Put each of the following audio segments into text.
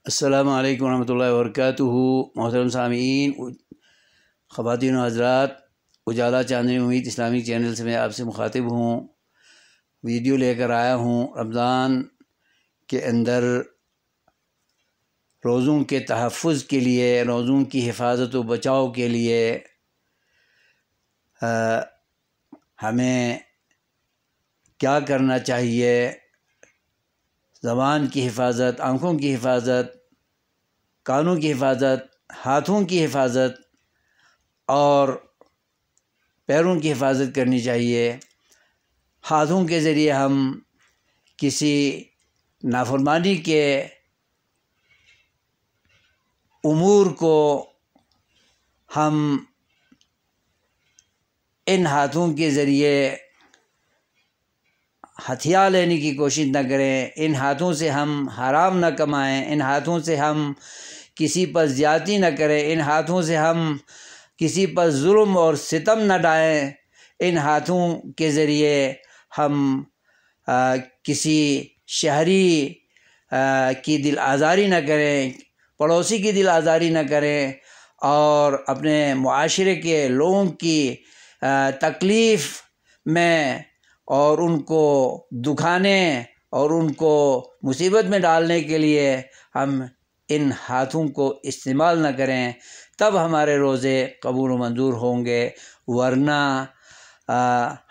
السلام علیکم ورحمۃ اللہ وبرکاتہ۔ محترم سامعین، خواتین و حضرات، اجالا چاندنی امید اسلامی چینل سے میں آپ سے مخاطب ہوں۔ ویڈیو لے کر آیا ہوں رمضان کے اندر روزوں کے تحفظ کے لیے، روزوں کی حفاظت و بچاؤ کے لیے ہمیں کیا کرنا چاہیے۔ زبان کی حفاظت، آنکھوں کی حفاظت، کانوں کی حفاظت، ہاتھوں کی حفاظت اور پیروں کی حفاظت کرنی چاہیے۔ ہاتھوں کے ذریعے ہم کسی نافرمانی کے امور کو ہم ان ہاتھوں کے ذریعے ہتھیار لینے کی کوشش نہ کریں، ان ہاتھوں سے ہم حرام نہ کمائیں، ان ہاتھوں سے ہم کسی پر زیادتی نہ کریں، ان ہاتھوں سے ہم کسی پر ظلم اور ستم نہ ڈھائیں، ان ہاتھوں کے ذریعے ہم کسی شہری کی دل آزاری نہ کریں، پڑوسی کی دل آزاری نہ کریں اور اپنے معاشرے کے لوگوں کی تکلیف میں اور ان کو دکھانے اور ان کو مصیبت میں ڈالنے کے لیے ہم ان ہاتھوں کو استعمال نہ کریں، تب ہمارے روزے قبول و منظور ہوں گے۔ ورنہ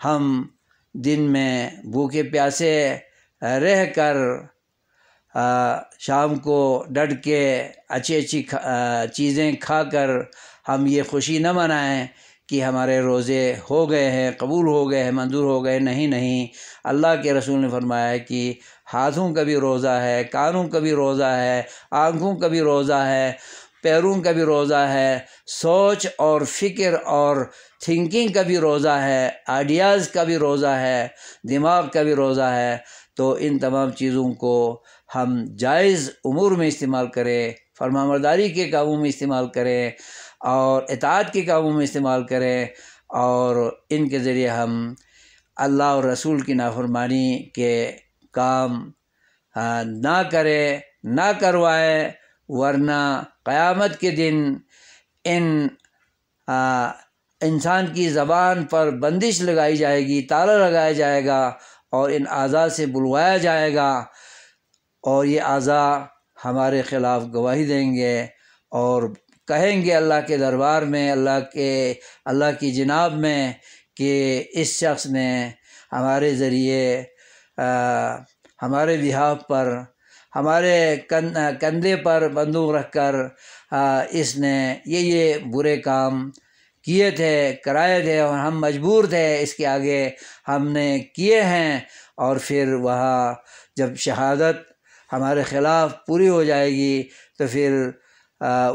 ہم دن میں بھوکے پیاسے رہ کر شام کو ڈٹ کے اچھی چیزیں کھا کر ہم یہ خوشی نہ منائیں کہ ہمارے روزے ہو گئے ہیں، قبول ہو گئے ہیں، منظور ہو گئے۔ نہیں، اللہ کے رسول نے فرمایا ہے کہ ہاتھوں کا بھی روزہ ہے، کانوں کا بھی روزہ ہے، آنکھوں کا بھی روزہ ہے، پیروں کا بھی روزہ ہے، سوچ اور فکر اور تھنکنگ کا بھی روزہ ہے، آئیڈیاز کا بھی روزہ ہے، دماغ کا بھی روزہ ہے۔ تو ان تمام چیزوں کو ہم جائز امور میں استعمال کریں، فرمانبرداری کے کاموں میں استعمال کریں اور اطاعت کے کاموں میں استعمال کریں، اور ان کے ذریعے ہم اللہ اور رسول کی نافرمانی کے کام نہ کریں، نہ کروائیں، ورنہ قیامت کے دن انسان کی زبان پر بندش لگائی جائے گی، تالا لگایا جائے گا اور ان اعضاء سے بلوایا جائے گا، اور یہ اعضاء ہمارے خلاف گواہی دیں گے اور کہیں گے اللہ کے دربار میں، اللہ کی جناب میں کہ اس شخص نے ہمارے ذریعے ہمارے بہاف پر، ہمارے کندھے پر بندوق رکھ کر اس نے یہ برے کام کیے تھے، کرائے تھے اور ہم مجبور تھے، اس کے آگے ہم نے کیے ہیں۔ اور پھر وہاں جب شہادت ہمارے خلاف پوری ہو جائے گی تو پھر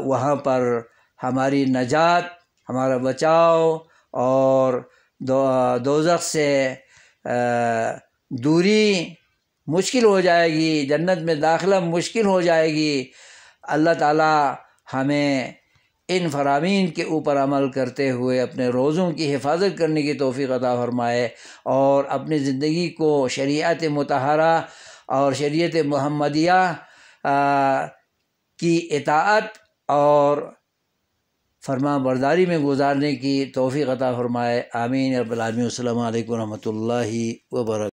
وہاں پر ہماری نجات، ہمارا بچاؤ اور دوزخ سے دوری مشکل ہو جائے گی، جنت میں داخلہ مشکل ہو جائے گی۔ اللہ تعالیٰ ہمیں ان فرامین کے اوپر عمل کرتے ہوئے اپنے روزوں کی حفاظت کرنے کی توفیق عطا فرمائے اور اپنی زندگی کو شریعت مطہرہ اور شریعت محمدیہ کی اطاعت اور فرمان برداری میں گزارنے کی توفیق عطا فرمائے۔ آمین رب العالمین۔ السلام علیکم ورحمۃ اللہ وبرکاتہ۔